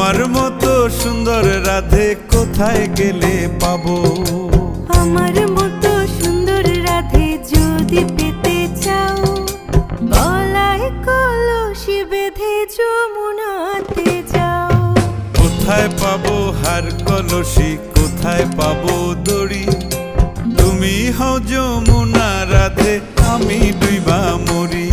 তোমার মতো সুন্দর রাধে কোথায় গেলে পাবো? আমার মতো সুন্দর রাধে যদি পেতে চাও, গলায় কলসি বেঁধে যমুনাতে যাও। কোথায় পাবো হার কলসি, কোথায় পাবো দড়ি? তুমি হও যমুনা রাধে, আমি ডুইবা মরি।